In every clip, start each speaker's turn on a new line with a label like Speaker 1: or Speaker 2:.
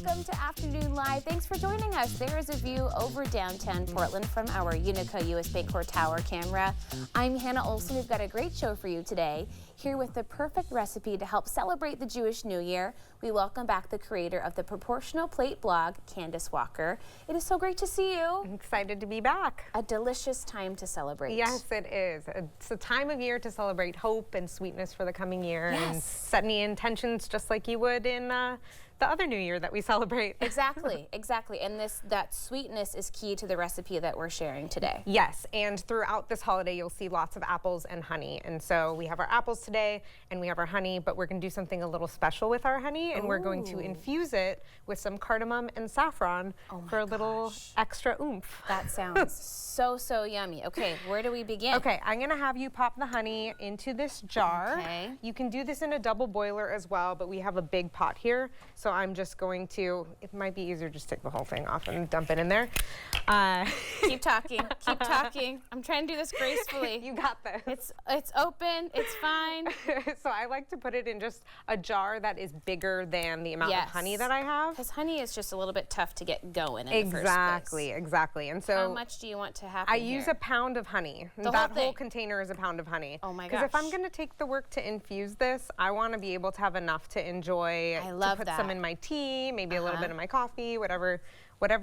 Speaker 1: Welcome to Afternoon Live. Thanks for joining us. There is a view over downtown Portland from our Unico US Bancorp Tower camera. I'm Hannah Olson. We've got a great show for you today. Here with the perfect recipe to help celebrate the Jewish New Year, we welcome back the creator of the Proportional Plate blog, Candice Walker. It is so great to see you.
Speaker 2: I'm excited to be back.
Speaker 1: A delicious time to celebrate.
Speaker 2: Yes, it is. It's a time of year to celebrate hope and sweetness for the coming year, and
Speaker 1: Yes.
Speaker 2: set any intentions just like you would in the other New Year that we celebrate.
Speaker 1: Exactly, exactly. And that sweetness is key to the recipe that we're sharing today.
Speaker 2: Yes, and throughout this holiday, you'll see lots of apples and honey. And so we have our apples today, and we have our honey, but we're going to do something a little special with our honey, and we're going to infuse it with some cardamom and saffron for a little extra oomph.
Speaker 1: That sounds so yummy. Okay, where do we begin?
Speaker 2: Okay, I'm going to have you pop the honey into this jar.
Speaker 1: Okay.
Speaker 2: You can do this in a double boiler as well, but we have a big pot here, so I'm just going to, it might be easier just take the whole thing off and dump it in there.
Speaker 1: Keep talking, keep talking. I'm trying to do this gracefully.
Speaker 2: You got this.
Speaker 1: It's open, it's fine.
Speaker 2: So I like to put it in just a jar that is bigger than the amount of honey that I have.
Speaker 1: Because honey is just a little bit tough to get going in the first place.
Speaker 2: Exactly. And so
Speaker 1: how much do you want to happen
Speaker 2: I use a pound of honey. That whole container is a pound of honey.
Speaker 1: Oh my gosh.
Speaker 2: Because if I'm going to take the work to infuse this, I want to be able to have enough to enjoy.
Speaker 1: I love
Speaker 2: to put
Speaker 1: that.
Speaker 2: some in my tea, maybe a little bit in my coffee, whatever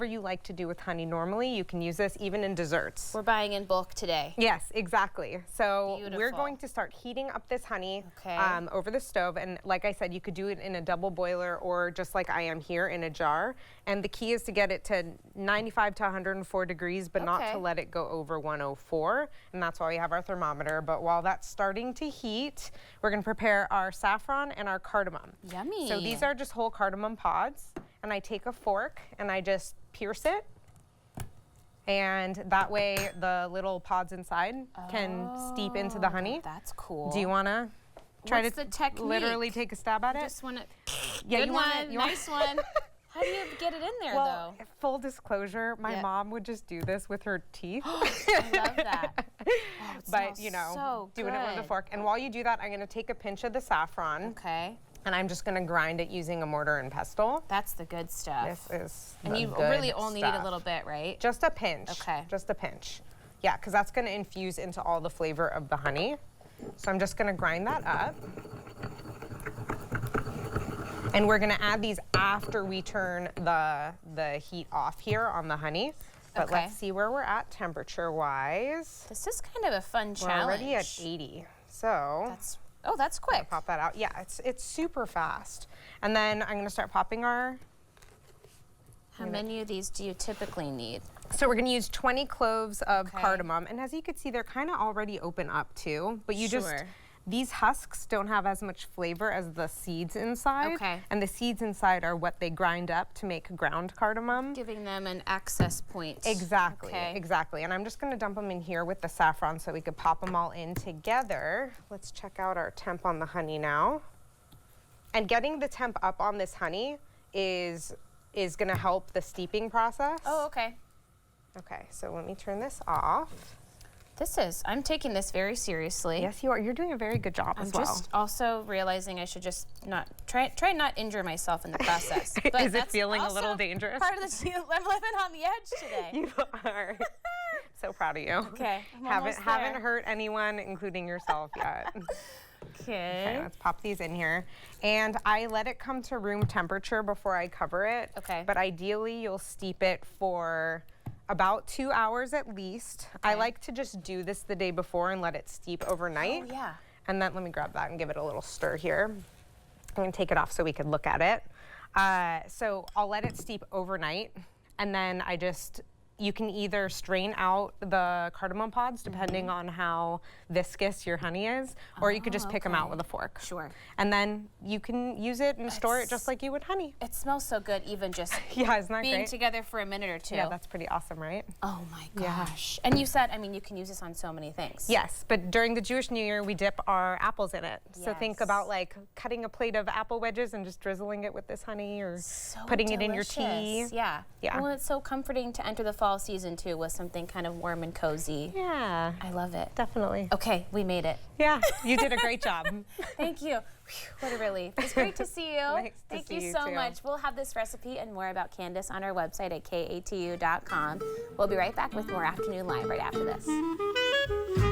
Speaker 2: you like to do with honey normally. You can use this even in desserts.
Speaker 1: We're buying in bulk today.
Speaker 2: Yes, exactly. So
Speaker 1: Beautiful.
Speaker 2: We're going to start heating up this honey
Speaker 1: Okay.
Speaker 2: over the stove. And like I said, you could do it in a double boiler or just like I am here in a jar. And the key is to get it to 95 to 104 degrees, but not to let it go over 104. And that's why we have our thermometer. But while that's starting to heat, we're going to prepare our saffron and our cardamom.
Speaker 1: Yummy.
Speaker 2: So these are just whole cardamom pods. And I take a fork and I just pierce it. And that way the little pods inside can steep into the honey.
Speaker 1: That's cool.
Speaker 2: Do you want to try
Speaker 1: What's the technique?
Speaker 2: literally take a stab at it?
Speaker 1: Just want to.
Speaker 2: Yeah,
Speaker 1: Good one. Nice one. How do you get it in there,
Speaker 2: well,
Speaker 1: though?
Speaker 2: full disclosure, my mom would just do this with her teeth.
Speaker 1: I love that. Oh, it
Speaker 2: But,
Speaker 1: smells so
Speaker 2: doing it with a
Speaker 1: good.
Speaker 2: fork. And while you do that, I'm going to take a pinch of the saffron.
Speaker 1: Okay.
Speaker 2: And I'm just going to grind it using a mortar and pestle.
Speaker 1: That's the good stuff.
Speaker 2: This is
Speaker 1: And you really only need a little bit, right?
Speaker 2: Just a pinch.
Speaker 1: Okay.
Speaker 2: Just a pinch. Yeah, because that's going to infuse into all the flavor of the honey. So I'm just going to grind that up. And we're going to add these after we turn the heat off here on the honey. But let's see where we're at temperature-wise.
Speaker 1: This is kind of a fun challenge.
Speaker 2: We're already at 80. So
Speaker 1: that's quick.
Speaker 2: pop that out. Yeah, it's super fast. And then I'm going to start popping our...
Speaker 1: How many of these do you typically need?
Speaker 2: So we're going to use 20 cloves of cardamom. And as you can see, they're kind of already open up too. But you these husks don't have as much flavor as the seeds inside.
Speaker 1: Okay.
Speaker 2: And the seeds inside are what they grind up to make ground cardamom.
Speaker 1: Giving them an access point.
Speaker 2: Exactly,
Speaker 1: Okay.
Speaker 2: exactly. And I'm just going to dump them in here with the saffron so we could pop them all in together. Let's check out our temp on the honey now. And getting the temp up on this honey is going to help the steeping process.
Speaker 1: Oh, okay.
Speaker 2: Okay, so let me turn this off.
Speaker 1: I'm taking this very seriously.
Speaker 2: Yes, you are. You're doing a very good job as well.
Speaker 1: I'm just also realizing I should just not try not injure myself in the process. But
Speaker 2: Is it feeling a little dangerous?
Speaker 1: Part of the I'm living on the edge today.
Speaker 2: You are. So proud of you.
Speaker 1: Okay.
Speaker 2: Haven't hurt anyone, including yourself yet.
Speaker 1: Okay.
Speaker 2: Let's pop these in here. And I let it come to room temperature before I cover it.
Speaker 1: Okay.
Speaker 2: But ideally, you'll steep it for about 2 hours at least. I like to just do this the day before and let it steep overnight.
Speaker 1: Oh, yeah.
Speaker 2: And then let me grab that and give it a little stir here. I'm going to take it off so we can look at it. So I'll let it steep overnight, and then you can either strain out the cardamom pods depending on how viscous your honey is, or you could just pick them out with a fork.
Speaker 1: Sure.
Speaker 2: And then you can use it and store it just like you would honey.
Speaker 1: It smells so good, even just
Speaker 2: Yeah, isn't that
Speaker 1: being
Speaker 2: great?
Speaker 1: together for a minute or two.
Speaker 2: Yeah, that's pretty awesome, right?
Speaker 1: Oh my gosh. And you said, you can use this on so many things.
Speaker 2: Yes, but during the Jewish New Year, we dip our apples in it. So think about like cutting a plate of apple wedges and just drizzling it with this honey, or putting it in your tea.
Speaker 1: Yeah.
Speaker 2: Yeah.
Speaker 1: Well, it's so comforting to enter the fall fall season too with something kind of warm and cozy.
Speaker 2: Yeah.
Speaker 1: I love it.
Speaker 2: Definitely.
Speaker 1: Okay, we made it.
Speaker 2: Yeah, you did a great job.
Speaker 1: Thank you. Whew, what a relief. It's great to see you.
Speaker 2: Nice to
Speaker 1: Thank
Speaker 2: see
Speaker 1: you
Speaker 2: you
Speaker 1: so
Speaker 2: too.
Speaker 1: much. We'll have this recipe and more about Candice on our website at katu.com. We'll be right back with more Afternoon Live right after this.